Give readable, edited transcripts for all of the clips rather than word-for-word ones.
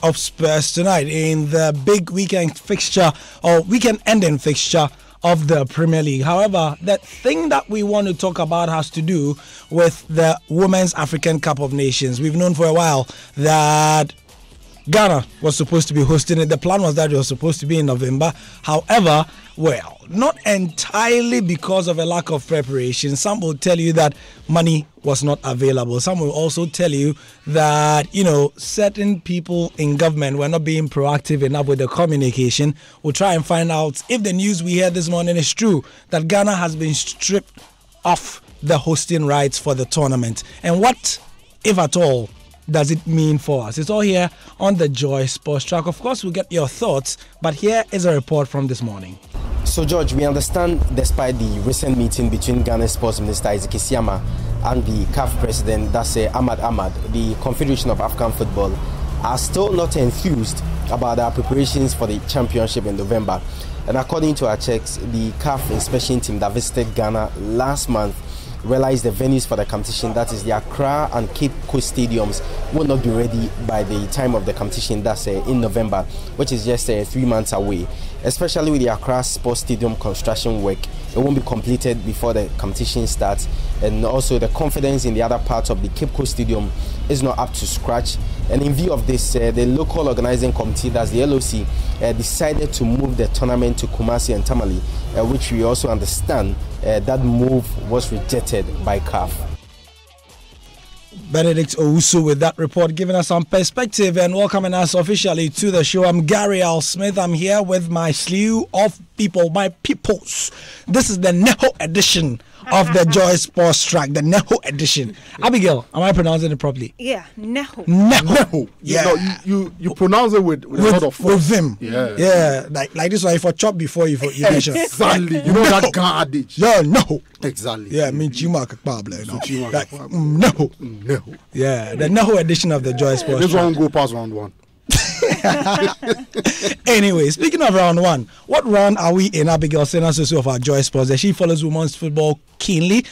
of Spurs tonight in the big weekend fixture or weekend ending fixture of the Premier League. However, the thing that we want to talk about has to do with the Women's African Cup of Nations. We've known for a while that Ghana was supposed to be hosting it. The plan was that it was supposed to be in November. However, well, not entirely because of a lack of preparation. Some will tell you that money was not available. Some will also tell you that, certain people in government were not being proactive enough with the communication. We'll try and find out if the news we heard this morning is true, that Ghana has been stripped of the hosting rights for the tournament. And what, if at all, does it mean for us? It's all here on the Joy Sports Track. Of course, we'll get your thoughts, but here is a report from this morning. So, George, we understand despite the recent meeting between Ghana's Sports Minister Isaac Isiama and the CAF President, that's Ahmad Ahmad, the Confederation of African Football, are still not enthused about our preparations for the championship in November. And according to our checks, the CAF inspection team that visited Ghana last month realized the venues for the competition, that is the Accra and Cape Coast stadiums, will not be ready by the time of the competition, that's in November, which is just 3 months away. Especially with the Accra Sports Stadium construction work, it won't be completed before the competition starts, and also the confidence in the other parts of the Cape Coast Stadium is not up to scratch. And in view of this, the local organizing committee, that's the LOC, decided to move the tournament to Kumasi and Tamale, which we also understand that move was rejected by CAF. Benedict Owusu with that report, giving us some perspective and welcoming us officially to the show. I'm Gary Al Smith. I'm here with my slew of people, my peoples. This is the Neho edition of the Joy Sports Track, the Neho edition. Abigail, am I pronouncing it properly? Yeah, Neho. Neho. Yeah. You pronounce it with a sort of force. With vim. Yeah. Like this one, if I chop before you mention. Exactly. You know that garbage. Yeah, no. Exactly. Yeah, I mean Chima Kakpable. No. Yeah, the Neho edition of the Joy Sports Track. This one go past round one. Anyway, speaking of round one, what round are we in, Abigail Senasoso of our Joy Sports? She follows women's football keenly.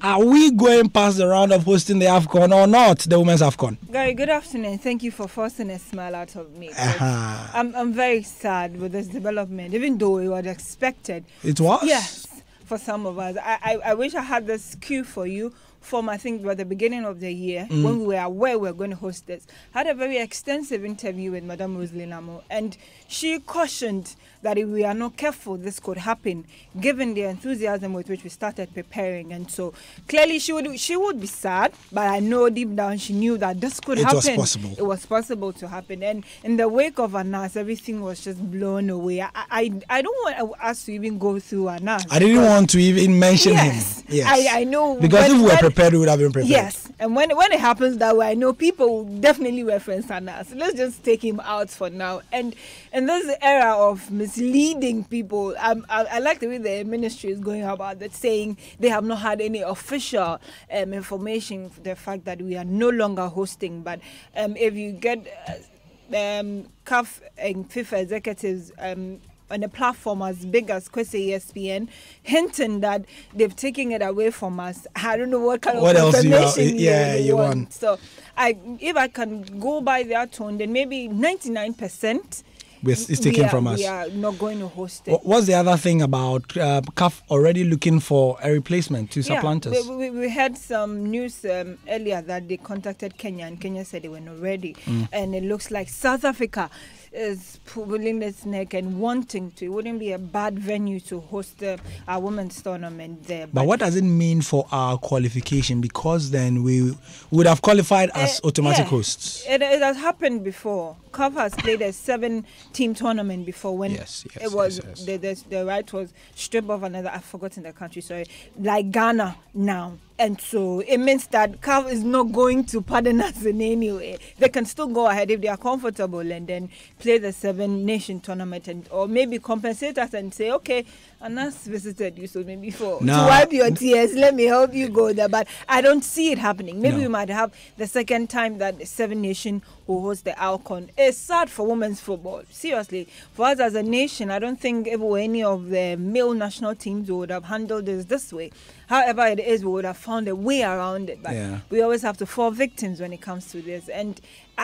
Are we going past the round of hosting the AFCON or not, the women's AFCON? Gary, good afternoon. Thank you for forcing a smile out of me. I'm very sad with this development, even though it was expected. It was? Yes, for some of us. I wish I had this cue for you from, I think, at the beginning of the year, when we were aware we were going to host this. I had a very extensive interview with Madame Rosalie Lamo, and she cautioned that if we are not careful, this could happen, given the enthusiasm with which we started preparing. And so clearly she would be sad, but I know deep down she knew that this could happen. It was possible. It was possible to happen. And in the wake of Anas, everything was just blown away. I don't want us to even go through Anas. I didn't want to even mention him. Yes. I know. Because if we were prepared, we would have been prepared. Yes. And when it happens that way, I know people will definitely reference Anas. Let's just take him out for now. And in this era of misleading people, I like the way the ministry is going about that, saying they have not had any official information for the fact that we are no longer hosting. But if you get CAF and FIFA executives on a platform as big as Kwesi ESPN, hinting that they've taken it away from us, I don't know what kind of information you want. So if I can go by their tone, then maybe 99% it's taken from us. We are not going to host it. What's the other thing about CAF already looking for a replacement to supplant us? We had some news earlier that they contacted Kenya, and Kenya said they were not ready. And it looks like South Africa is pulling its neck and wanting to. It wouldn't be a bad venue to host our women's tournament there. But what does it mean for our qualification? Because then we would have qualified as automatic hosts. It has happened before. CAF has played a 7-team tournament before when the right was stripped of another. I've forgotten the country, sorry. Like Ghana now. And so it means that CAF is not going to pardon us in any way. They can still go ahead if they are comfortable and then play the 7-nation tournament, or maybe compensate us and say, okay, Anas visited you, so maybe to wipe your tears, let me help you go there. But I don't see it happening. Maybe we might have the second time that the 7-nation will host the AFCON. It's sad for women's football. Seriously, for us as a nation, I don't think any of the male national teams would have handled this way. However it is, we would have found a way around it. But we always have to fall victims when it comes to this. And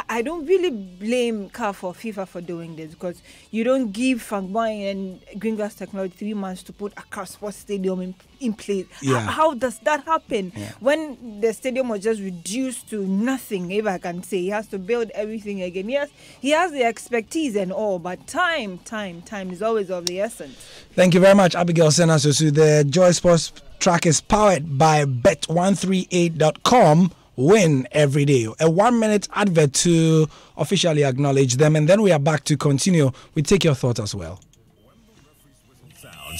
I don't really blame CAF or FIFA for doing this, because you don't give Frank Boy and Greengrass Technology 3 months to put Accra Sports Stadium in place. Yeah. How does that happen? Yeah. When the stadium was just reduced to nothing, if I can say, he has to build everything again. Yes, he has the expertise and all, but time is always of the essence. Thank you very much, Abigail Senasusu. The Joy Sports Track is powered by Bet138.com. Win every day. A 1-minute advert to officially acknowledge them, and then we are back to continue. We take your thoughts as well.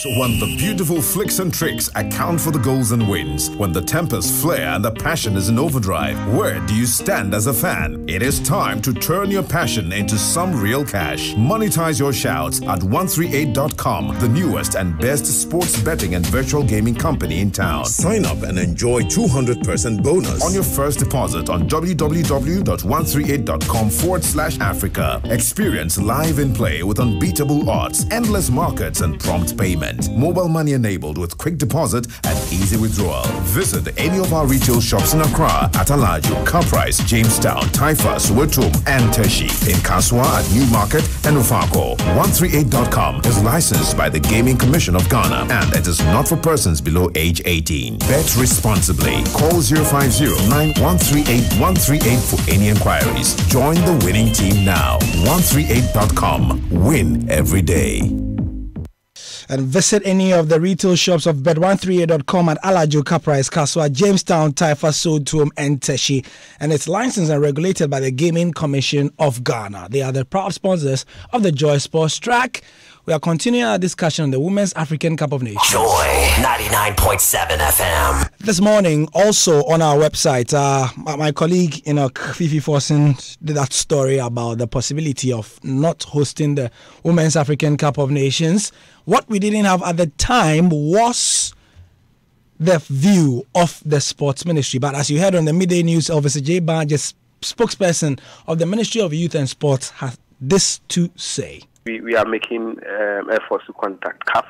When the beautiful flicks and tricks account for the goals and wins, when the tempers flare and the passion is in overdrive, where do you stand as a fan? It is time to turn your passion into some real cash. Monetize your shouts at 138.com, the newest and best sports betting and virtual gaming company in town. Sign up and enjoy 200% bonus on your first deposit on www.138.com/Africa. Experience live in play with unbeatable odds, endless markets, and prompt payment. Mobile money enabled with quick deposit and easy withdrawal. Visit any of our retail shops in Accra at Alaju, Caprice, Jamestown, Taifa, Soweto, and Teshi. In Kaswa at New Market and Ufako. 138.com is licensed by the Gaming Commission of Ghana, and it is not for persons below age 18. Bet responsibly. Call 050-9138-138 for any inquiries. Join the winning team now. 138.com. Win every day. And visit any of the retail shops of Bet138.com at Alajo, Caprice, Kaswa, Jamestown, Taifa, Soweto, and Teshi. And it's licensed and regulated by the Gaming Commission of Ghana. They are the proud sponsors of the Joy Sports Track. We are continuing our discussion on the Women's African Cup of Nations. Joy 99.7 FM. This morning, also on our website, my colleague, Fifi Forsen, did that story about the possibility of not hosting the Women's African Cup of Nations. What we didn't have at the time was the view of the sports ministry. But as you heard on the midday news, Officer J. Barges, spokesperson of the Ministry of Youth and Sports, has this to say. We are making efforts to contact CAF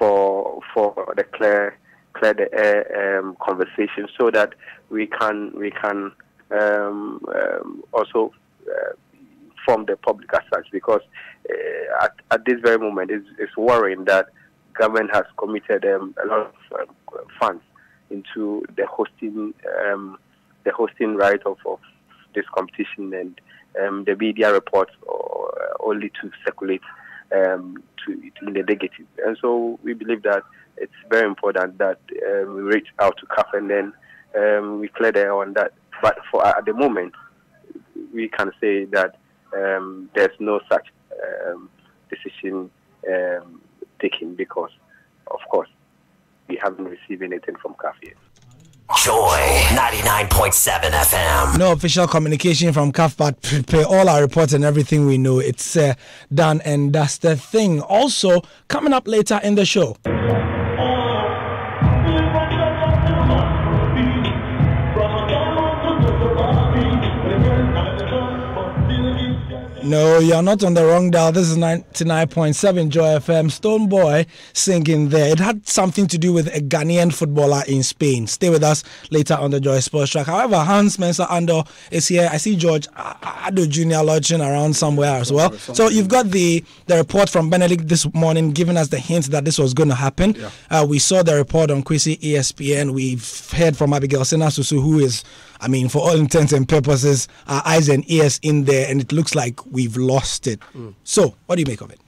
for the clear the air conversation, so that we can also inform the public as such, because at this very moment it's worrying that government has committed a lot of funds into the hosting right of this competition, and the media reports only to circulate in the negative. And so we believe that it's very important that we reach out to CAF and then we clear the air on that. But at the moment, we can say that there's no such decision taken, because, of course, we haven't received anything from CAF yet. Joy 99.7 FM. No official communication from CAF, but prepare all our reports and everything we know. It's done, and that's the thing. Also, coming up later in the show. No, you're not on the wrong dial. This is 99.7 Joy FM. Stone Boy singing there. It had something to do with a Ghanaian footballer in Spain. Stay with us later on the Joy Sports Track. However, Hans Mensah Ando is here. I see George Ado Jr. lodging around somewhere as well. So you've got the report from Benedict this morning giving us the hint that this was going to happen. Yeah. We saw the report on Kwesi ESPN. We've heard from Abigail Senasusu, who is, for all intents and purposes, our eyes and ears in there, and it looks like we've lost it. So, what do you make of it?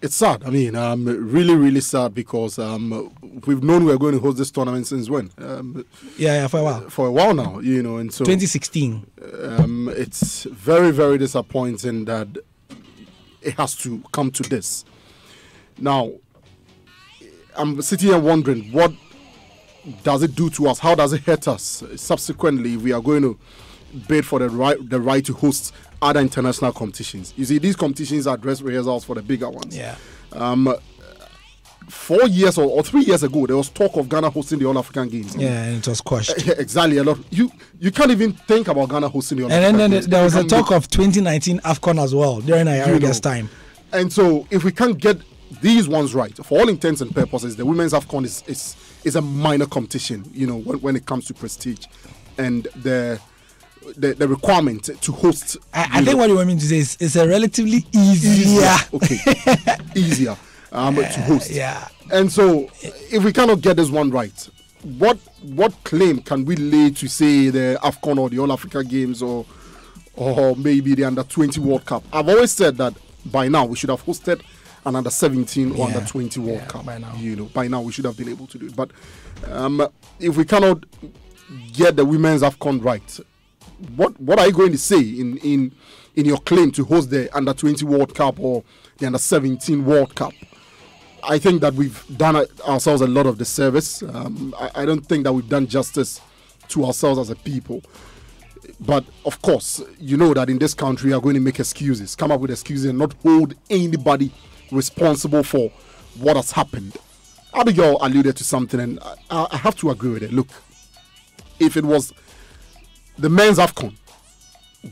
It's sad. Really, really sad, because we've known we're going to host this tournament since when? For a while. For a while now, and so 2016. It's very, very disappointing that it has to come to this. Now, I'm sitting here wondering, what does it do to us? How does it hurt us? Subsequently, we are going to bid for the right to host other international competitions. You see, these competitions are dress rehearsals for the bigger ones. Yeah. 4 years or 3 years ago, there was talk of Ghana hosting the All-African Games. Yeah, and it was quashed. Exactly. A lot. You can't even think about Ghana hosting the All-African Games. And then there was a talk of 2019 AFCON as well during Ayariga's time. And so, if we can't get these ones right, for all intents and purposes, the women's AFCON is a minor competition, when it comes to prestige. And the the requirement to host. I think what you want me to say is it's a relatively easier. Okay, easier to host. Yeah. And so, if we cannot get this one right, what claim can we lay to say the AFCON or the All Africa Games or maybe the Under-20 World Cup? I've always said that by now we should have hosted an Under-17 or Under-20 World Cup. By now we should have been able to do it. But if we cannot get the women's AFCON right, what are you going to say in your claim to host the Under-20 World Cup or the Under-17 World Cup? I think that we've done ourselves a lot of disservice. I don't think that we've done justice to ourselves as a people. But of course, you know that in this country we are going to make excuses, come up with excuses and not hold anybody responsible for what has happened. Abigail alluded to something and I have to agree with it. Look, if it was the men's AFCON,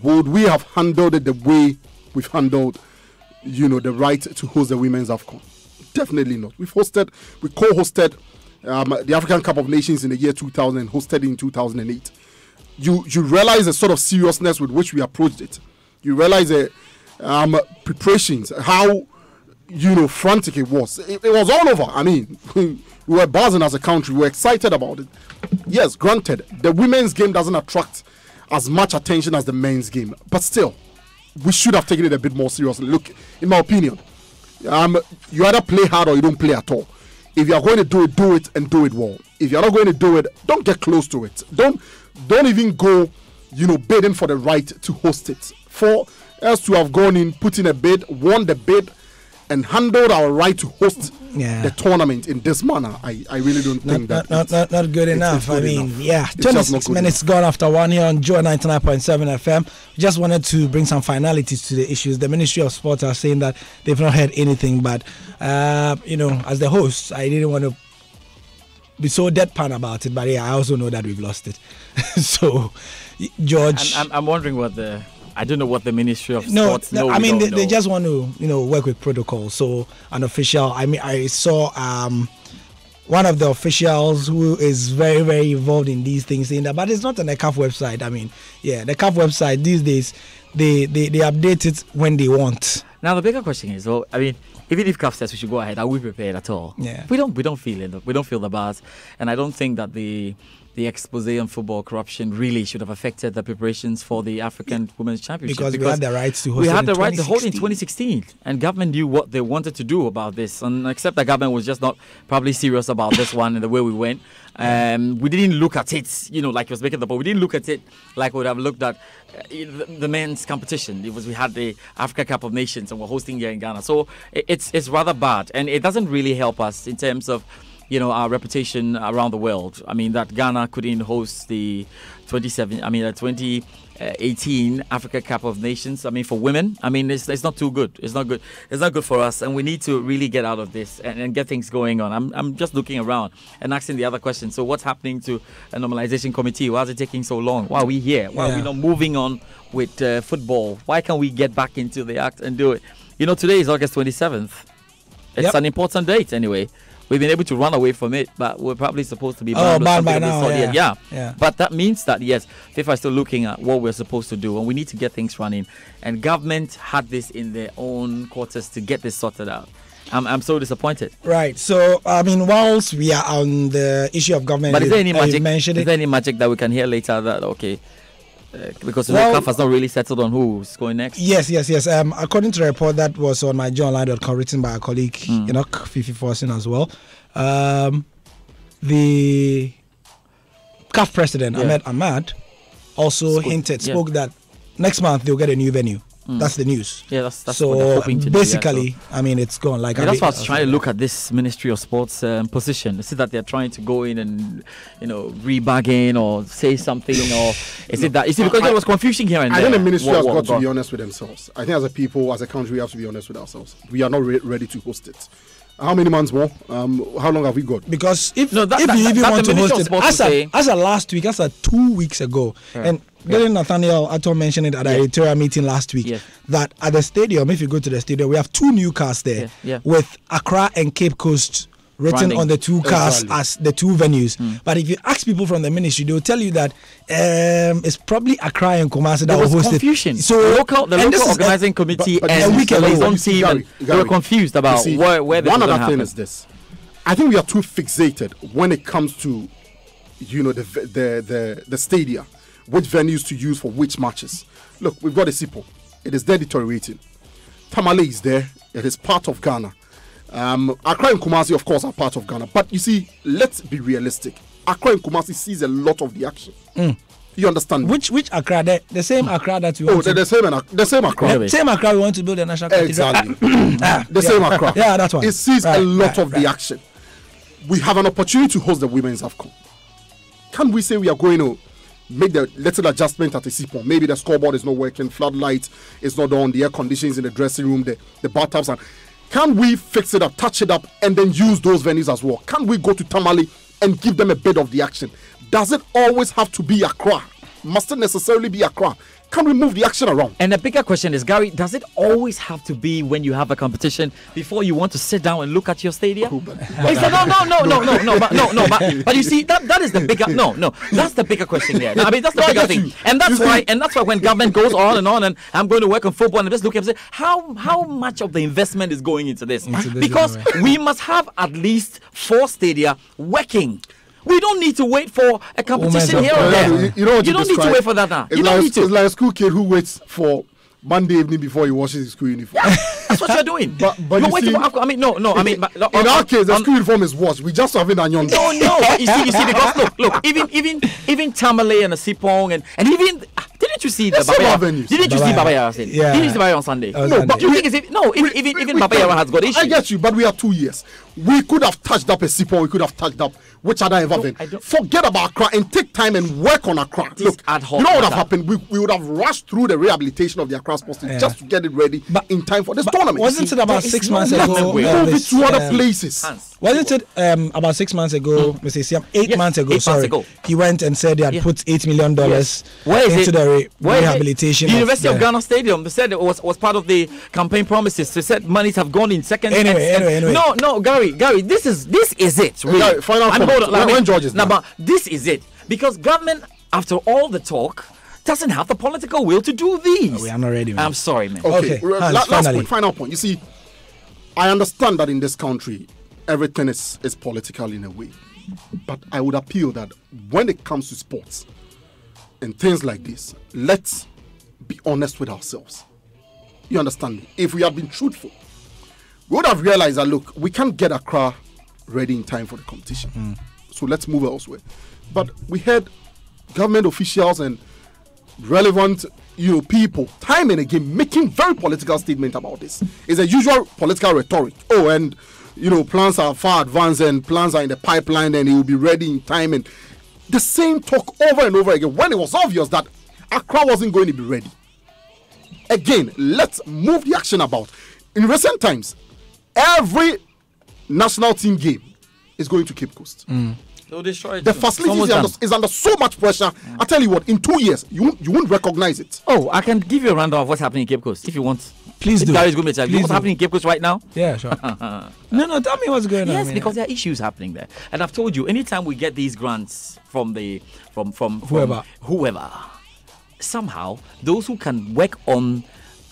would we have handled it the way we've handled, the right to host the women's AFCON? Definitely not. We co-hosted the African Cup of Nations in the year 2000 and hosted it in 2008. You realize the sort of seriousness with which we approached it. You realize the preparations, how frantic it was. It was all over. I mean, we were buzzing as a country. We were excited about it. Yes, granted, the women's game doesn't attract as much attention as the men's game, but still, we should have taken it a bit more seriously. Look, in my opinion, you either play hard or you don't play at all. If you are going to do it and do it well. If you're not going to do it, don't get close to it. Don't even go, bidding for the right to host it. For us to have gone in, put in a bid, won the bid, and handled our right to host the tournament in this manner, I really don't think that not good enough. 26 minutes gone after 1 here on Joy 99.7 FM. Just wanted to bring some finalities to the issues. The Ministry of Sports are saying that they've not heard anything, but as the host, I didn't want to be so deadpan about it, but I also know that we've lost it. So, George, I'm wondering I don't know what the Ministry of Sports know. I mean, they just want to, work with protocol. So, an official, I saw one of the officials who is very, very involved in these things saying that, but it's not on the CAF website. I mean, the CAF website these days, they update it when they want. Now, the bigger question is, even if CAF says we should go ahead, are we prepared at all? Yeah. We don't feel it. We don't feel the buzz. And I don't think that the expose on football corruption really should have affected the preparations for the African Women's Championship. Because we had the rights to host We had the right to hold in 2016. And government knew what they wanted to do about this. And except the government was just not probably serious about this one and the way we went. We didn't look at it, like it was making the point. We didn't look at it like we would have looked at the men's competition. We had the Africa Cup of Nations and we're hosting here in Ghana. So it's rather bad. And it doesn't really help us in terms of our reputation around the world. I mean, that Ghana couldn't host the 2018 Africa Cup of Nations. I mean, for women, it's not too good. It's not good. It's not good for us, and we need to really get out of this and get things going on. I'm just looking around and asking the other question. So, what's happening to a normalization committee? Why is it taking so long? Why are we here? Why are we not moving on with football? Why can't we get back into the act and do it? Today is August 27th. It's an important date, anyway. We've been able to run away from it, but we're probably supposed to be banned by now. Yeah. But that means that, yes, FIFA is still looking at what we're supposed to do, and we need to get things running. And government had this in their own quarters to get this sorted out. I'm so disappointed. Right. So, whilst we are on the issue of government, but is there any magic that we can hear later that, okay, because the CAF has not really settled on who's going next? Yes. According to the report that was on myjoyonline.com, written by our colleague Enoch Fifi Forson as well, the CAF president Ahmed Ahmad also spoke that next month they'll get a new venue. That's the news. Yeah, that's so what they're hoping to basically, do. It's gone. Like that's why I was trying to look at this Ministry of Sports position. Is it that they're trying to go in and re-bargain or say something, or is it that? Is it because there was confusion here and there? I think the ministry has got to be honest with themselves. I think as a people, as a country, we have to be honest with ourselves. We are not ready to host it. How many months more? How long have we got? Because if you even want to host it, as a last week, as a 2 weeks ago, and didn't Nathaniel Atom mention it at the editorial meeting last week, that at the stadium, if you go to the stadium, we have two new cars there with Accra and Cape Coast written on the two cars as the two venues. But if you ask people from the ministry, they'll tell you that it's probably Accra and Kumasi that was hosted. Confusion. So the local organizing committee and the liaison team, they were confused about where they were going to happen. One other thing is this. I think we are too fixated when it comes to, the stadia, which venues to use for which matches. Look, we've got a SIPO. It is there deteriorating. Tamale is there. It is part of Ghana. Accra and Kumasi, of course, are part of Ghana. But you see, let's be realistic. Accra and Kumasi sees a lot of the action. You understand? Which Accra? The same Accra that you want the same Accra. The same Accra we want to build a national cathedral. Exactly. The same Accra. Yeah, that's one. It sees a lot of the action. We have an opportunity to host the Women's AFCON. Can we say we are going to make the little adjustment at the SIPO? Maybe the scoreboard is not working, floodlight is not on, the air conditions in the dressing room, the bathtubs. And can we fix it up, touch it up, and then use those venues as well? Can we go to Tamale and give them a bit of the action? Does it always have to be Accra? Must it necessarily be Accra? Can we move the action around? And the bigger question is, Gary, does it always have to be when you have a competition before you want to sit down and look at your stadium? But you see, that is the bigger that's the bigger question there. I mean, that's the bigger thing. And that's why when government goes on and I'm going to work on football and just look and say, how much of the investment is going into this? Because we must have at least 4 stadia working. We don't need to wait for a competition here or there. You don't need to wait for that now. You don't need to. It's like a school kid who waits for Monday evening before he washes his school uniform. That's what you're doing. But you're waiting for. In our case, the school uniform is washed. We just have it on your. No. But you see, because look, even Tamale and the Sipong and even. Didn't you see the Babaya? Didn't you see Babaya? Yeah. Didn't you see Babaya on Sunday? No, but you think even Babaya has got issues. I get you, but we have 2 years. We could have touched up a Sipong. We could have touched up which other event. Forget about Accra and take time and work on Accra. Look, ad hoc you know what would have happened? We would have rushed through the rehabilitation of the Accra Sports Team just to get it ready in time for this tournament. Wasn't it about 6 months ago? Move it to other places. Wasn't it about 6 months ago, Mr. Siam? 8 months ago, he went and said he had put $8 million into the rehabilitation. The University of Ghana Stadium. They said it was part of the campaign promises. They said monies have gone in second. Anyway. No, Gary, this is it. Really. Gary, final comment. When George is done. But this is it because government, after all the talk, doesn't have the political will to do these. We are not ready, man. I'm sorry, man. Okay. Last point, final point. You see, I understand that in this country, everything is political in a way. But I would appeal that when it comes to sports and things like this, let's be honest with ourselves. You understand me? If we had been truthful, we would have realized that, look, we can't get Accra ready in time for the competition. So let's move elsewhere. But we had government officials and relevant people time and again making very political statements about this. It's a usual political rhetoric. Plans are far advanced and plans are in the pipeline and it will be ready in time. And the same talk over and over again when it was obvious that Accra wasn't going to be ready. Again, let's move the action about. In recent times, every national team game is going to Cape Coast. So destroy the facility is under so much pressure. I tell you what, in 2 years, you won't recognize it. Oh, I can give you a rundown of what's happening in Cape Coast if you want. Please do. Gary's going to tell you what's happening in Cape Coast right now. Yeah, sure. No, tell me what's going on. Yes, because there are issues happening there. And I've told you, anytime we get these grants from whoever, somehow those who can work on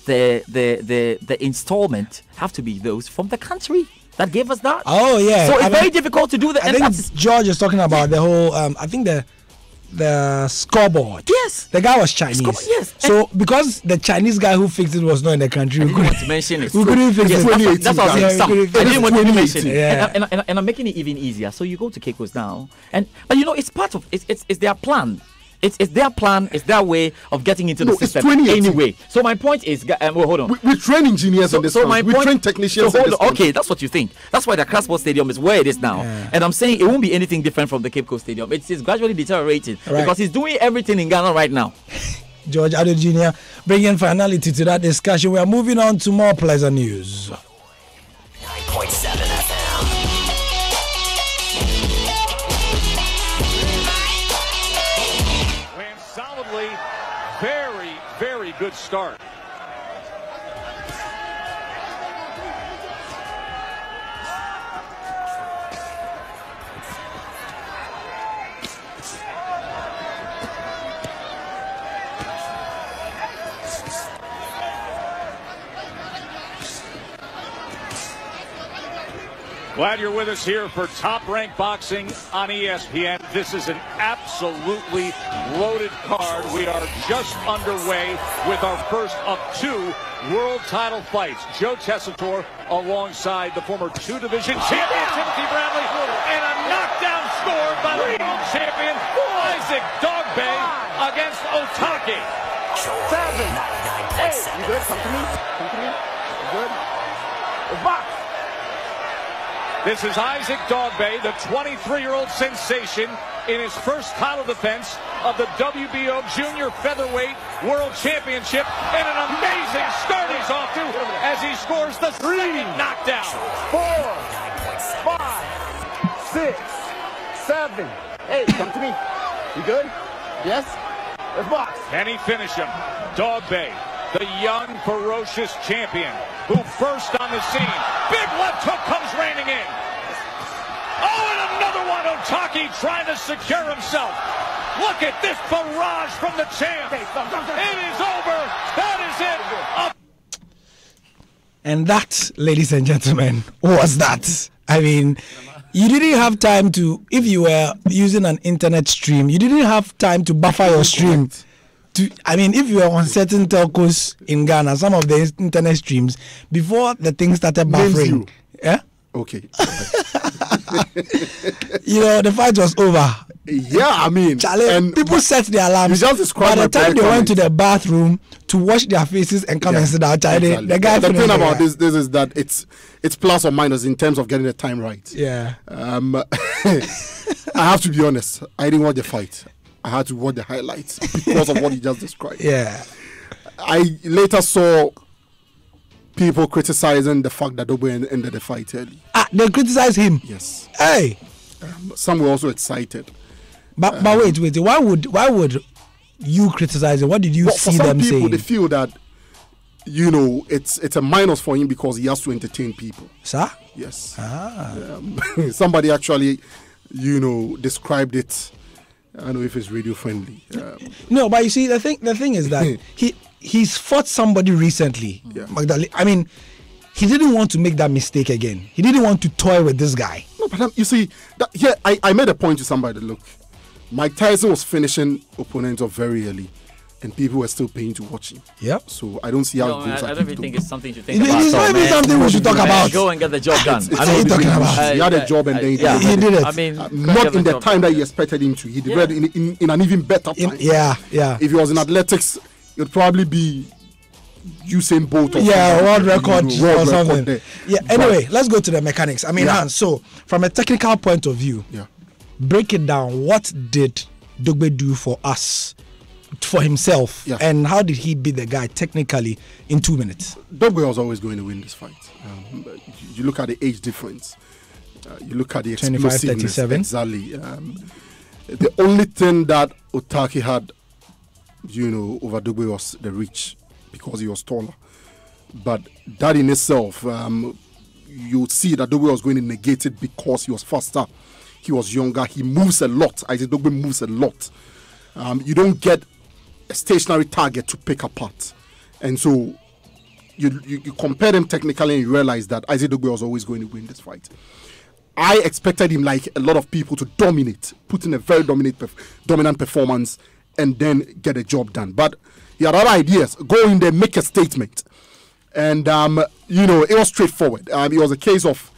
the installment have to be those from the country that gave us that. Oh yeah. So it's very difficult to do that. I think George is talking about the whole. I think the scoreboard. Yes. The guy was Chinese. Yes. So because the Chinese guy who fixed it was not in the country, we couldn't want to mention it. We couldn't fix it. That's what I was saying. I didn't want to mention it. Yeah. And I'm making it even easier. So you go to Cape Coast now, but it's part of it's their plan. It's their plan. It's their way of getting into the system anyway. So my point is, hold on. We train engineers on this. We train technicians. Okay, that's what you think. That's why the Accra Sports Stadium is where it is now. Yeah. And I'm saying it won't be anything different from the Cape Coast Stadium. It's gradually deteriorating because he's doing everything in Ghana right now. George Ado Jr. bringing finality to that discussion. We are moving on to more pleasant news. 9.7 FM. Very, very good start. Glad you're with us here for Top Rank Boxing on ESPN. This is an absolutely loaded card. We are just underway with our first of 2 world title fights. Joe Tessitore alongside the former 2-division champion Timothy Bradley, and a knockdown scored by the world champion Isaac Dogbay against Otake. 7, 8. You good? Come to me. Come to me. You good? Box. This is Isaac Dogbay, the 23-year-old sensation in his first title defense of the WBO Junior Featherweight World Championship, and an amazing start he's off to as he scores the 3rd knockdown. 4, 5, 6, 7, 8. Come to me. You good? Yes? Let's box. Can he finish him? Dogbay, the young, ferocious champion who first on the scene. Big left hook comes raining in. Oh, and another one. Otake trying to secure himself. Look at this barrage from the champ. It is over. That is it. And that, ladies and gentlemen, was that. I mean, you didn't have time to, if you were using an internet stream, you didn't have time to buffer your stream. I mean, if you were on certain telcos in Ghana, some of the internet streams, before the thing started buffering, yeah? Okay. You know, the fight was over. Yeah, I mean, and people set their alarms. By the time they went to the bathroom to wash their faces and come and sit down, exactly. The thing about this is that it's plus or minus in terms of getting the time right. Yeah. I have to be honest. I didn't watch the fight. I had to watch the highlights because of what you just described. Yeah. I later saw people criticizing the fact that Dogbay ended the fight early. They criticized him? Yes. Hey. Some were also excited. But wait. Why would you criticize it? What did you see them saying? For some people, they feel that, you know, it's a minus for him because he has to entertain people. Sir? Yes. Somebody actually, you know, described it. I don't know if it's radio friendly. No, but you see, the thing is that he's fought somebody recently. Yeah. I mean, he didn't want to make that mistake again. He didn't want to toy with this guy. No, but you see, I made a point to somebody. Look, Mike Tyson was finishing opponents off very early, and people were still paying to watch him. Yep. So I don't see how it goes. I don't even think it's something to think about. It's not even something we should talk about. Go and get the job done. What are you talking about? He had a job and then he did it. I mean, not in the time that he expected him to. He did it in an even better time. Yeah. If he was in athletics, it would probably be Usain Bolt or world record or something. There. Yeah. Anyway, let's go to the mechanics. I mean, Hans, so from a technical point of view, break it down. What did Dogbay do for us, for himself, and how did he beat the guy technically in 2 minutes? Dogbay was always going to win this fight. You look at the age difference. You look at the explosiveness. 25-37. Exactly. The only thing that Otake had, you know, over Dogbay was the reach, because he was taller. But that in itself, you see that Dogbay was going to negate it because he was faster. He was younger. He moves a lot. I say Dogbay moves a lot. You don't get a stationary target to pick apart. And so you compare them technically and you realize that Isaac Dogbay was always going to win this fight. I expected him, like a lot of people, to dominate, put in a very dominant performance, and then get a job done. But he had other ideas. Go in there, make a statement. And, you know, it was straightforward. It was a case of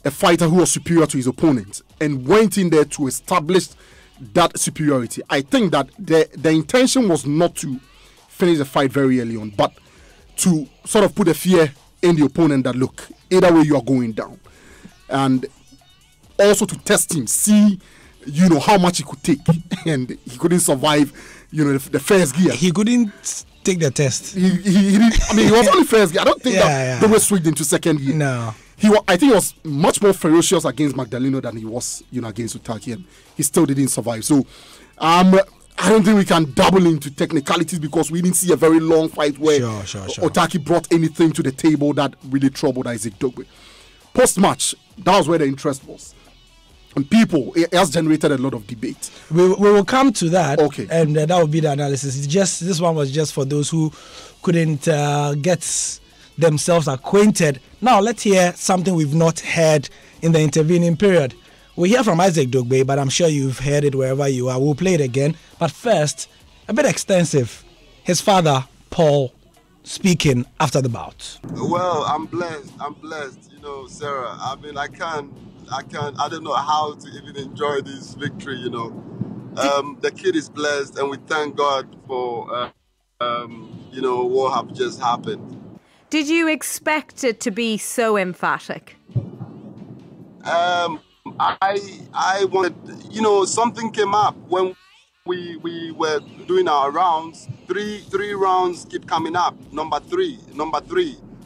a fighter who was superior to his opponent and went in there to establish that superiority. I think that the intention was not to finish the fight very early on, but to sort of put a fear in the opponent that, look, either way you are going down. And also to test him, see, you know, how much he could take. And he couldn't survive, you know, the first gear. He couldn't take the test. He didn't, I mean, he was only first gear. I don't think that they were switched into second gear. No. I think he was much more ferocious against Magdaleno than he was, you know, against Otake, and he still didn't survive. So, I don't think we can double into technicalities because we didn't see a very long fight where Otake brought anything to the table that really troubled Isaac Dogbay. Post-match, that was where the interest was. And it has generated a lot of debate. We will come to that. Okay. And that will be the analysis. This one was just for those who couldn't get themselves acquainted. Now let's hear something we've not heard in the intervening period. We hear from Isaac Dogbe, but I'm sure you've heard it wherever you are. We'll play it again. But first, a bit extensive. His father, Paul, speaking after the bout. Well, I'm blessed. You know, Sarah. I mean, I don't know how to even enjoy this victory, you know. The kid is blessed, and we thank God for, you know, what have just happened. Did you expect it to be so emphatic? I wanted, you know, something came up when we were doing our rounds. Three rounds keep coming up. Number three.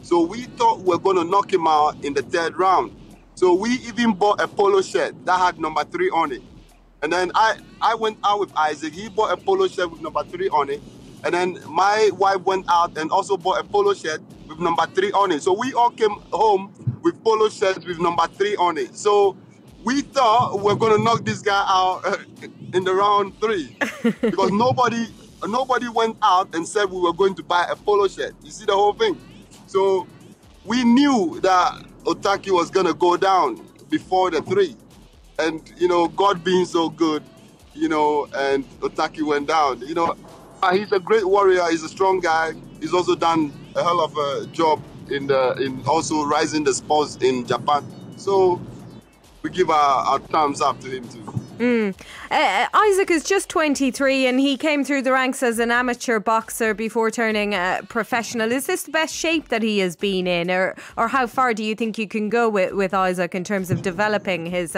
So we thought we were going to knock him out in the third round. So we even bought a polo shirt that had number 3 on it. And then I went out with Isaac. He bought a polo shirt with number 3 on it. And then my wife went out and also bought a polo shirt with number 3 on it. So we all came home with polo shirts with number 3 on it. So we thought we were going to knock this guy out in the round 3 because nobody went out and said we were going to buy a polo shirt. You see the whole thing? So we knew that Otaki was going to go down before the 3. And, you know, God being so good, you know, and Otaki went down. You know, he's a great warrior. He's a strong guy. He's also done a hell of a job in also rising the sports in Japan. So we give our thumbs up to him too. Isaac is just 23 and he came through the ranks as an amateur boxer before turning professional. Is this the best shape that he has been in, or how far do you think you can go with Isaac in terms of developing his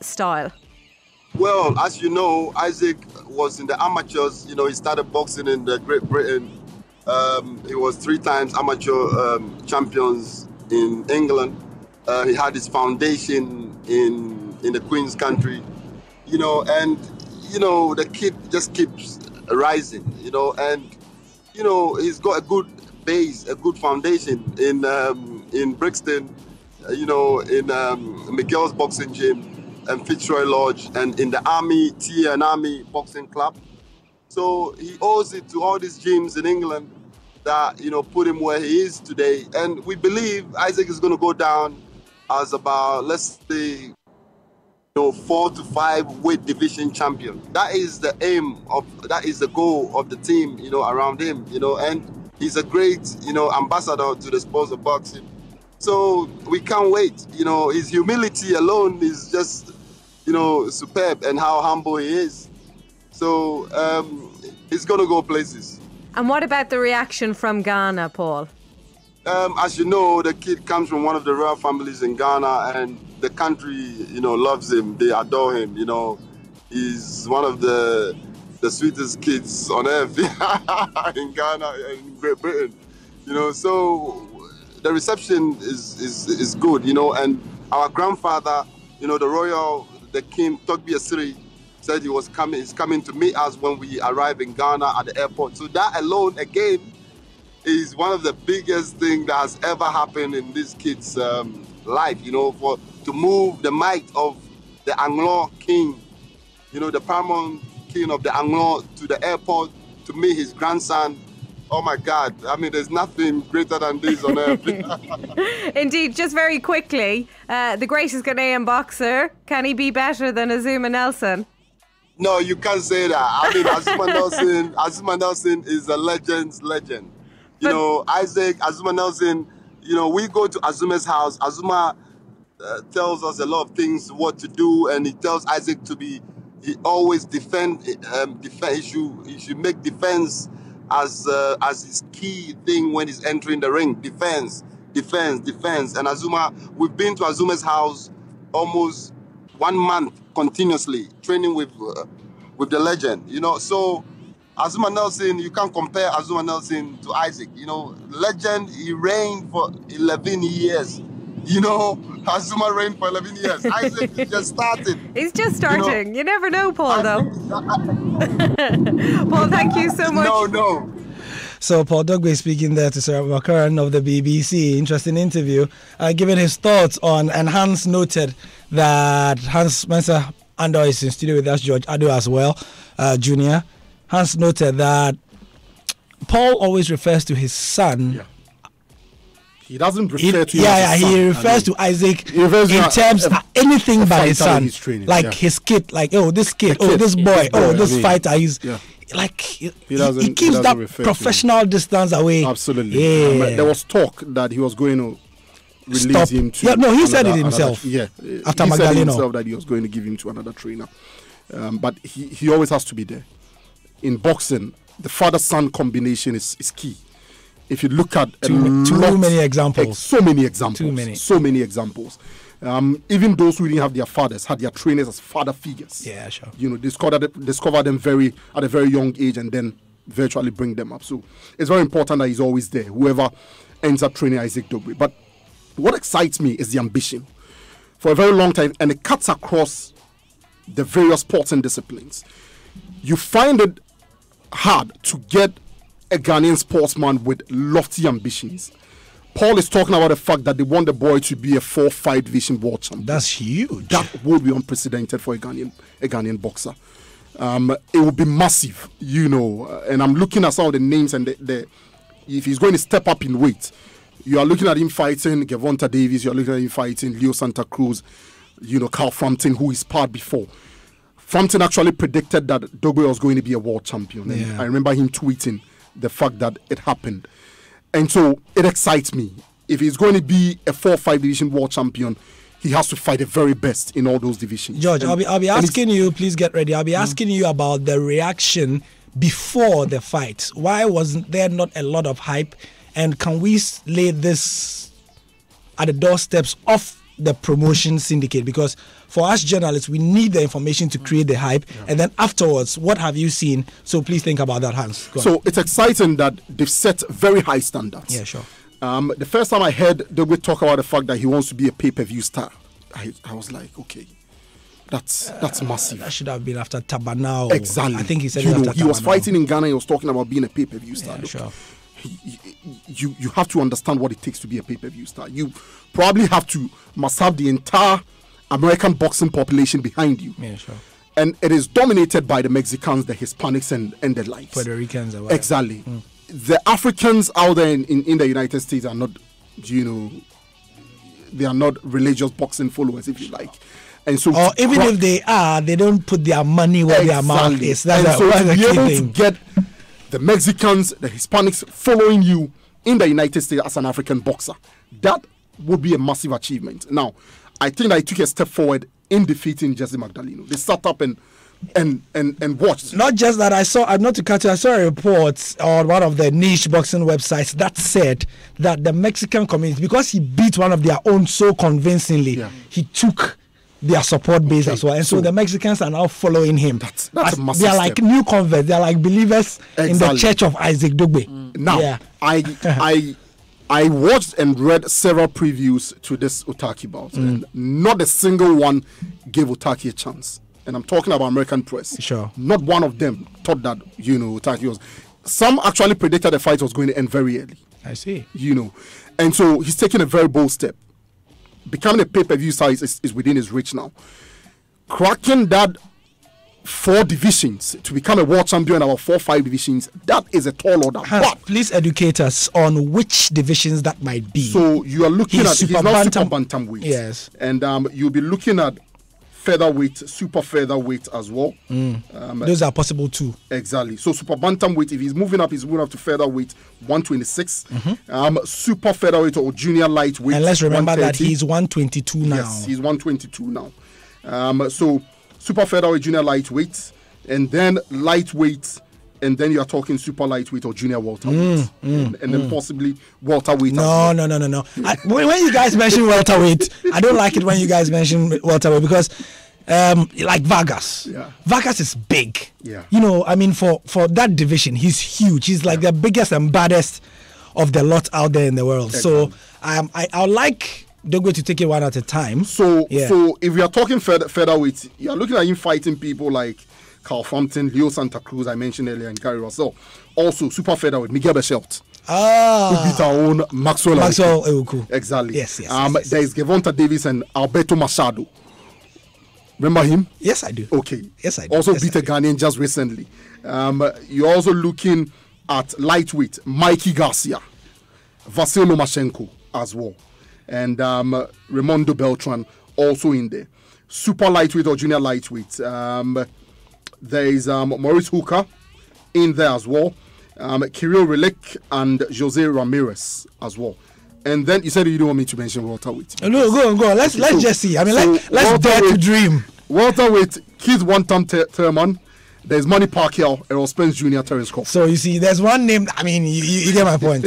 style? Well, as you know, Isaac was in the amateurs. You know, he started boxing in Great Britain. He was 3 times amateur champions in England. He had his foundation in the Queen's country, you know, and, you know, the kid just keeps rising, you know, and, you know, he's got a good base, a good foundation in Brixton, you know, in Miguel's boxing gym and Fitzroy Lodge, and in the Army, Army Boxing Club. So he owes it to all these gyms in England that, you know, put him where he is today. And we believe Isaac is going to go down as about, let's say, 4 to 5 weight division champion. That is the that is the goal of the team, you know, around him, you know, and he's a great, you know, ambassador to the sports of boxing. So we can't wait. You know, his humility alone is just, you know, superb, and how humble he is. So he's going to go places. And what about the reaction from Ghana, Paul? As you know, the kid comes from one of the royal families in Ghana, and the country, you know, loves him. They adore him. You know, he's one of the sweetest kids on earth in Ghana and in Great Britain. You know, so the reception is good. You know, and our grandfather, you know, the King Togbi Asiri, said he's coming to meet us when we arrive in Ghana at the airport. So that alone, again, is one of the biggest things that has ever happened in this kid's life, you know, to move the might of the Anglo king, you know, the paramount king of the Anglo, to the airport to meet his grandson. Oh my God, I mean, there's nothing greater than this on earth. Indeed, just very quickly, the greatest Ghanaian boxer, can he be better than Azuma Nelson? No, you can't say that. I mean, Azuma Nelson is a legend's legend. You know, Azuma Nelson, you know, we go to Azuma's house. Azuma tells us a lot of things, what to do, and he tells Isaac he always defend. He should make defense as his key thing when he's entering the ring. Defense. And Azuma, we've been to Azuma's house almost 1 month continuously, training with the legend, you know. So Azuma Nelson, you can't compare Azuma Nelson to Isaac. You know, legend, he reigned for 11 years. You know, Azuma reigned for 11 years. Isaac is just started. He's just starting. You never know, Paul, though. Paul, thank you so much. No. So Paul Dogbe speaking there to Sarah McCurran of the BBC. Interesting interview, giving his thoughts on, and Hans noted that Hans Spencer Andor is in studio with us, George Ado as well, Junior. Hans noted that Paul always refers to his son He doesn't refer to he refers to Isaac in terms of anything by his son, like his kid, like this kid, this boy, this fighter. He's like he keeps that professional distance away. Absolutely. There was talk that he was going to release him to. He said it himself. After Magdaleno, said himself that he was going to give him to another trainer. But he always has to be there. In boxing, the father-son combination is key. If you look at too many examples. So many examples. Even those who didn't have their fathers had their trainers as father figures. Yeah, sure. Discover them at a very young age and then virtually bring them up. So it's very important that he's always there, whoever ends up training Isaac Dogbe. But what excites me is the ambition. For a very long time, and it cuts across the various sports and disciplines. You find it hard to get a Ghanaian sportsman with lofty ambitions. Paul is talking about the fact that they want the boy to be a 4-5 division world champion. That's huge. That would be unprecedented for a Ghanaian boxer. It would be massive, and I'm looking at some of the names and if he's going to step up in weight, you are looking at him fighting Gervonta Davis, you are looking at him fighting Leo Santa Cruz, Carl Frampton, who is sparred before. Frampton actually predicted that Dogbe was going to be a world champion. And I remember him tweeting the fact that it happened. And so it excites me. If he's going to be a 4-5 division world champion, he has to fight the very best in all those divisions. George, I'll be asking you, please get ready. I'll be asking you about the reaction before the fight. Why wasn't there not a lot of hype? And can we lay this at the doorsteps of the promotion syndicate? Because for us journalists, we need the information to create the hype. And then afterwards, what have you seen? So please think about that, Hans. So it's exciting that they've set very high standards. Yeah, sure. The first time I heard Dogbe talk about the fact that he wants to be a pay-per-view star, I was like, okay, that's massive. That should have been after Tabanao. Exactly. I think he said he was fighting in Ghana. He was talking about being a pay-per-view star. Yeah, sure. You have to understand what it takes to be a pay-per-view star. You probably must have the entire American boxing population behind you. Yeah, sure. And it is dominated by the Mexicans, the Hispanics, and the likes. Puerto Ricans. Exactly. The Africans out there in the United States are not, they are not religious boxing followers, if you like. And so, or even if they are, they don't put their money where their mouth is. That's to be able to get the Mexicans, the Hispanics following you in the United States as an African boxer, that would be a massive achievement. Now, I think that I took a step forward in defeating Jesse Magdaleno. They sat up and watched. Not just that, I'm not to cut you, I saw a report on one of the niche boxing websites that said that the Mexican community, because he beat one of their own so convincingly, he took their support base as well. And so the Mexicans are now following him. That's a massive They are like new converts. They are like believers in the church of Isaac Dogbe. Now, I watched and read several previews to this Otaki bout, and not a single one gave Otaki a chance. And I'm talking about American press. Sure. Not one of them thought that, Otaki was. Some actually predicted the fight was going to end very early. I see. And so he's taking a very bold step. Becoming a pay-per-view star is within his reach now. Cracking that 4 divisions to become a world champion, our 4-5 divisions, that is a tall order. But please educate us on which divisions that might be. So you are looking at he's now super bantamweight. Yes. And you'll be looking at featherweight, super featherweight as well. Those are possible too. Exactly. So super bantamweight, if he's moving up to featherweight 126. Super featherweight or junior lightweight. And let's remember that he's 122 now. Yes, he's 122 now. So super featherweight, junior lightweight, and then lightweight, and then you're talking super lightweight or junior welterweight, and then possibly welterweight. No. When you guys mention welterweight, I don't like it when you guys mention welterweight because, like Vargas. Yeah. Vargas is big. Yeah. For that division, he's huge. He's like the biggest and baddest of the lot out there in the world. Exactly. So I like Dogbe to take it one at a time. So if we are talking featherweight, you're looking at him fighting people like Carl Frampton, Leo Santa Cruz, I mentioned earlier, and Gary Russell. Also, super featherweight, Miguel Bechelt. Who beat our own Maxwell Ewuku. Exactly. Yes. There is Gervonta Davis and Alberto Machado. Remember him? Yes, I do. Okay. Yes, I do. Also beat a Ghanaian just recently. You're also looking at lightweight, Mikey Garcia, Vasil Lomachenko. as well. And Raimondo Beltran also in there. Super lightweight or junior lightweight. There is Maurice Hooker in there as well. Kirill Relic and Jose Ramirez as well. And then you said you don't want me to mention welterweight. No, go on. Let's just see. I mean, let's dare to dream. Welterweight, Keith One-Time Thurman. There's Manny Pacquiao, Errol Spence Jr., Terence Crawford. So you see, there's one name. I mean, you get my point.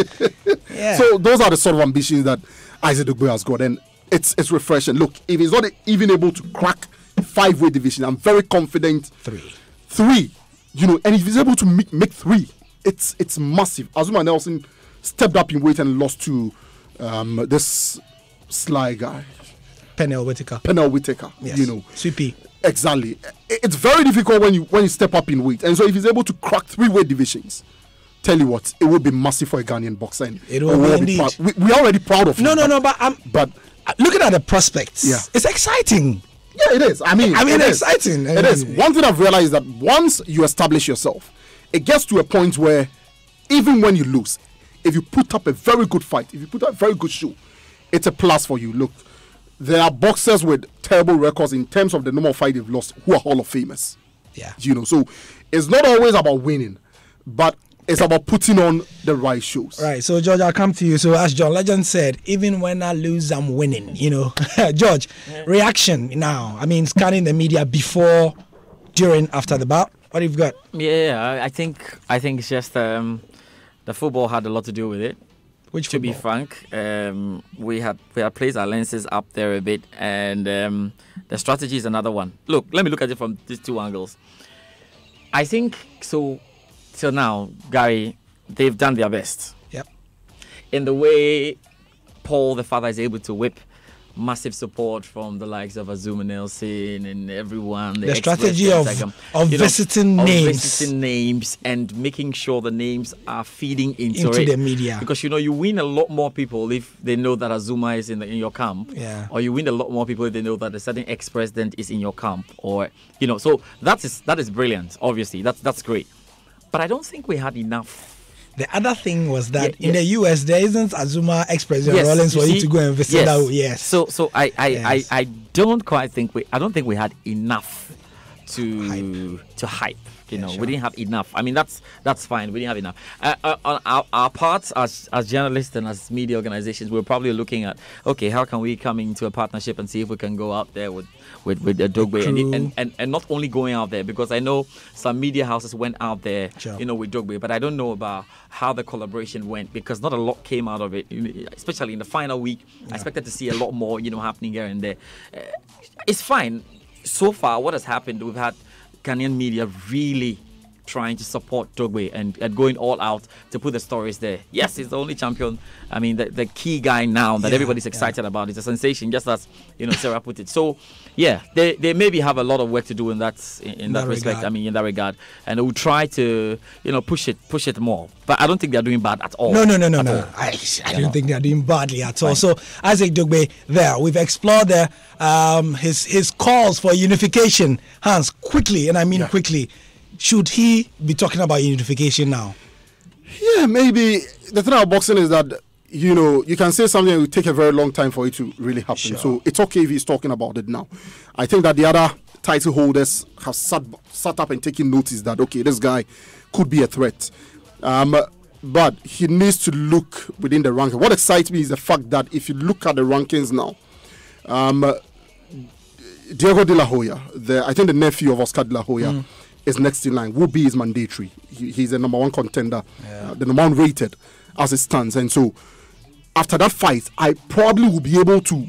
Yeah. So those are the sort of ambitions that Isaac Dugbe has got, and it's refreshing. Look, if he's not even able to crack 5-weight division, I'm very confident. Three, and if he's able to make 3, it's massive. Azuma Nelson stepped up in weight and lost to this sly guy, Pernell Whitaker. Yes. Sweepy. Exactly. It's very difficult when you step up in weight, and so if he's able to crack 3-weight divisions, tell you what, it will be massive for a Ghanaian boxer. It will be indeed. We're already proud of him. No, but looking at the prospects, it's exciting. Yeah, it is. I mean, it's exciting. It is. One thing I've realized is that once you establish yourself, it gets to a point where even when you lose, if you put up a very good fight, if you put up a very good show, it's a plus for you. Look, there are boxers with terrible records in terms of the number of fights they've lost who are Hall of Famers. Yeah. So it's not always about winning, but it's about putting on the right shows. Right. So, George, I'll come to you. So, as John Legend said, even when I lose, I'm winning. George, reaction now. I mean, scanning the media before, during, after the bout. What have you got? Yeah, I think it's just the football had a lot to do with it. Which football? To be frank, we had placed our lenses up there a bit, and the strategy is another one. Look, let me look at it from these 2 angles. I think so. Till now, Gary, they've done their best. Yep. In the way Paul, the father, is able to whip massive support from the likes of Azuma Nelson and everyone. The strategy of visiting names and making sure the names are feeding into the media. Because you win a lot more people if they know that Azuma is in your camp. Yeah. Or you win a lot more people if they know that a certain ex-president is in your camp. Or so that is brilliant. Obviously, that's great. But I don't think we had enough. The other thing was that in the US there isn't Azuma ex-president Rollins for you to go and visit. Yes. So I don't quite think I don't think we had enough to hype. We didn't have enough. I mean, that's fine. We didn't have enough. On our parts as journalists and as media organizations, we're probably looking at, okay, how can we come into a partnership and see if we can go out there with Dugbe and not only going out there, because I know some media houses went out there, with Dugbe, but I don't know about how the collaboration went, because not a lot came out of it, especially in the final week. I expected to see a lot more, happening here and there. It's fine. So far, what has happened, we've had Ghanaian media really trying to support Dugbe and going all out to put the stories there. Yes, he's the only champion. I mean, the key guy now that everybody's excited about. It's a sensation, just as Sarah put it. So, yeah, they maybe have a lot of work to do in that respect. Regard. I mean, in that regard, and they will try to push it more. But I don't think they're doing bad at all. No. I don't think they're doing badly at all. So, Isaac Dugbe, there we've explored his calls for unification. Hans, quickly, and I mean quickly. Should he be talking about unification now? Yeah, maybe. The thing about boxing is that, you can say something and it will take a very long time for it to really happen. Sure. So it's okay if he's talking about it now. I think that the other title holders have sat up and taken notice that, okay, this guy could be a threat. But he needs to look within the ranking. What excites me is the fact that if you look at the rankings now, Diego de la Hoya, I think the nephew of Oscar de la Hoya, is next in line. Will be is mandatory. He's the number 1 contender, the number 1 rated as it stands. And so, after that fight, I probably will be able to,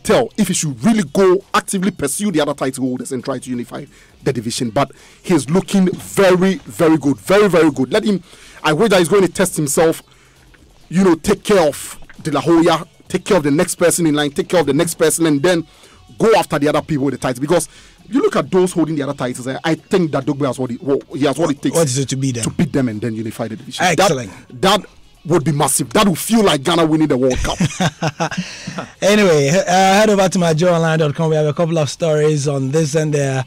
tell if he should really go actively pursue the other title holders and try to unify the division. But he's looking very, very good, very, very good. Let him. I wager he's going to test himself. Take care of De La Hoya, take care of the next person in line, take care of the next person, and then go after the other people with the titles. Because you look at those holding the other titles, I think that Dugbe has what it takes. What is it to beat them? To beat them and then unify the division. Excellent. That would be massive. That would feel like Ghana winning the World Cup. Anyway, head over to myjoyonline.com. We have a couple of stories on this and their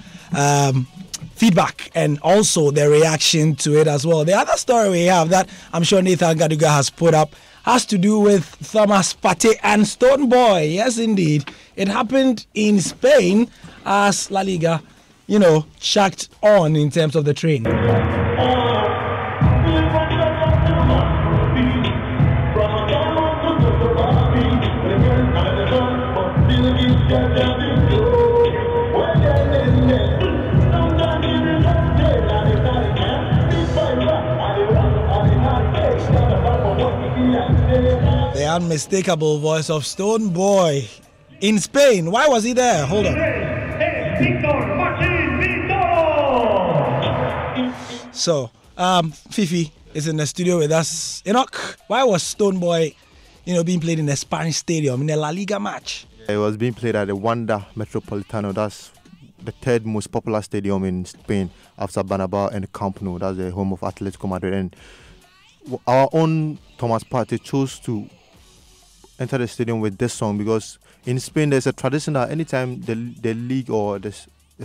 feedback and also their reaction to it as well. The other story we have that I'm sure Nathan Gaduga has put up has to do with Thomas Partey and Stone Boy. Yes, indeed. It happened in Spain as La Liga, chucked on in terms of the train. The unmistakable voice of Stone Boy in Spain. Why was he there? Hold on. So, Fifi is in the studio with us. Enoch, why was Stone Boy, being played in a Spanish stadium in a La Liga match? It was being played at the Wanda Metropolitano. That's the third most popular stadium in Spain after Bernabeu and Camp Nou. That's the home of Atletico Madrid. And our own Thomas Partey chose to enter the stadium with this song because in Spain there's a tradition that anytime the league or the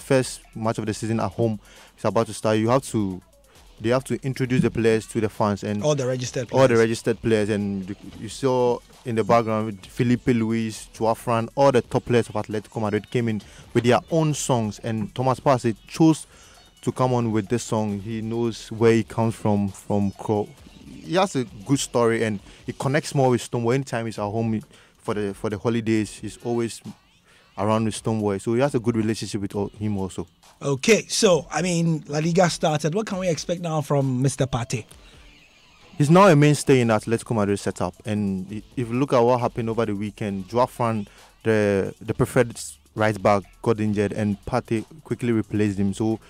first match of the season at home is about to start, they have to introduce the players to the fans and all the registered players. And you saw in the background Felipe Luis, Joao Fran, all the top players of Atletico Madrid came in with their own songs, and Thomas Partey chose to come on with this song. He knows where he comes from Crow. He has a good story and it connects more with Stoneboy. Anytime he's at home for the holidays, he's always around with Stoneboy. So he has a good relationship with him also. Okay, so, La Liga started. What can we expect now from Mr. Partey? He's now a mainstay in the Atletico Madrid setup. And if you look at what happened over the weekend, Joao Fran, the preferred right back, got injured and Partey quickly replaced him. So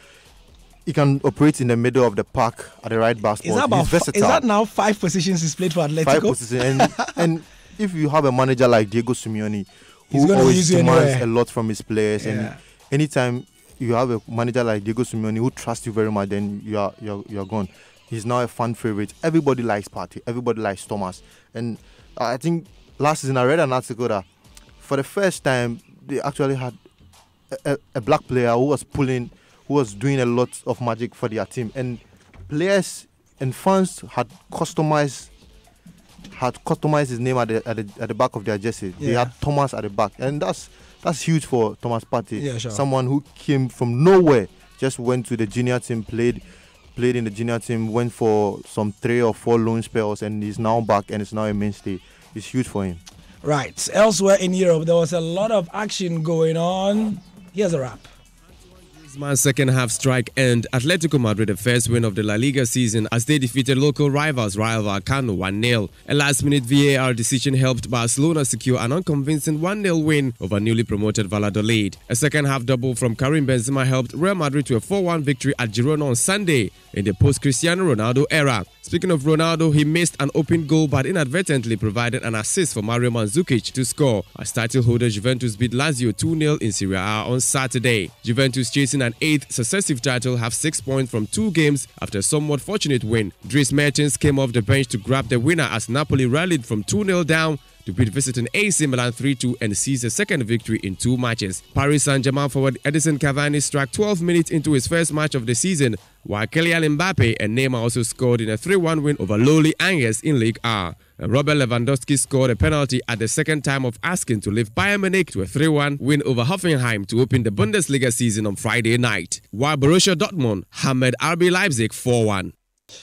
he can operate in the middle of the park at the right back spot. He's versatile. Is that now 5 positions he's played for Atletico? 5 positions. And if you have a manager like Diego Simeone, who always demands a lot from his players, and anytime you have a manager like Diego Simeone who trusts you very much, then you're gone. He's now a fan favorite. Everybody likes Partey. Everybody likes Thomas. And I think last season I read an article that for the first time they actually had a black player who was doing a lot of magic for their team, and players and fans had customized his name at the back of their jersey. They had Thomas at the back, and that's huge for Thomas Partey. Yeah, sure. Someone who came from nowhere, just went to the junior team, played in the junior team, went for some 3 or 4 loan spells, and he's now back and is now a mainstay. It's huge for him. Right. Elsewhere in Europe, there was a lot of action going on. Here's a wrap. Griezmann's second half strike earned Atletico Madrid the first win of the La Liga season as they defeated local rivals Rayo Vallecano 1-0. A last-minute VAR decision helped Barcelona secure an unconvincing 1-0 win over newly promoted Valladolid. A second half double from Karim Benzema helped Real Madrid to a 4-1 victory at Girona on Sunday in the post-Cristiano Ronaldo era. Speaking of Ronaldo, he missed an open goal but inadvertently provided an assist for Mario Mandzukic to score as title holder Juventus beat Lazio 2-0 in Serie A on Saturday. Juventus, chasing an 8th successive title, have 6 points from 2 games after a somewhat fortunate win. Dries Mertens came off the bench to grab the winner as Napoli rallied from 2-0 down to beat visiting AC Milan 3-2 and seize a second victory in 2 matches. Paris Saint-Germain forward Edison Cavani struck 12 minutes into his first match of the season, while Kylian Mbappe and Neymar also scored in a 3-1 win over lowly Angers in Ligue A. And Robert Lewandowski scored a penalty at the second time of asking to lift Bayern Munich to a 3-1 win over Hoffenheim to open the Bundesliga season on Friday night, while Borussia Dortmund hammered RB Leipzig 4-1.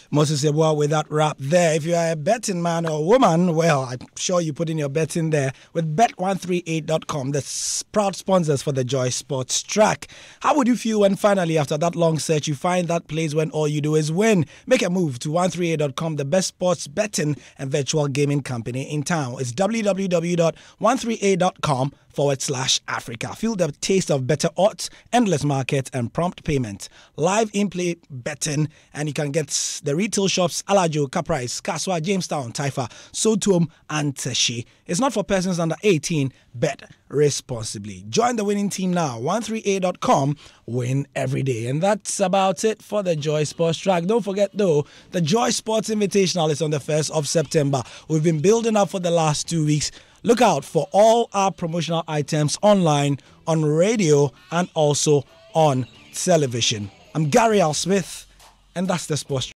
Moses Yeboah with that wrap there. If you are a betting man or woman, well, I'm sure you put in your bets in there with bet138.com, the proud sponsors for the Joy Sports Track. How would you feel when finally, after that long search, you find that place when all you do is win? Make a move to 138.com, the best sports betting and virtual gaming company in town. It's www.138.com/Africa. Feel the taste of better odds, endless markets, and prompt payment. Live in-play betting, and you can get the retail shops Alajo, Caprice, Kaswa, Jamestown, Taifa, Sotum, and Teshi. It's not for persons under 18. Bet responsibly. Join the winning team now. 138.com. Win every day. And that's about it for the Joy Sports Track. Don't forget, though, the Joy Sports Invitational is on the 1st of September. We've been building up for the last 2 weeks. Look out for all our promotional items online, on radio, and also on television. I'm Gary L. Smith, and that's the Sports Track.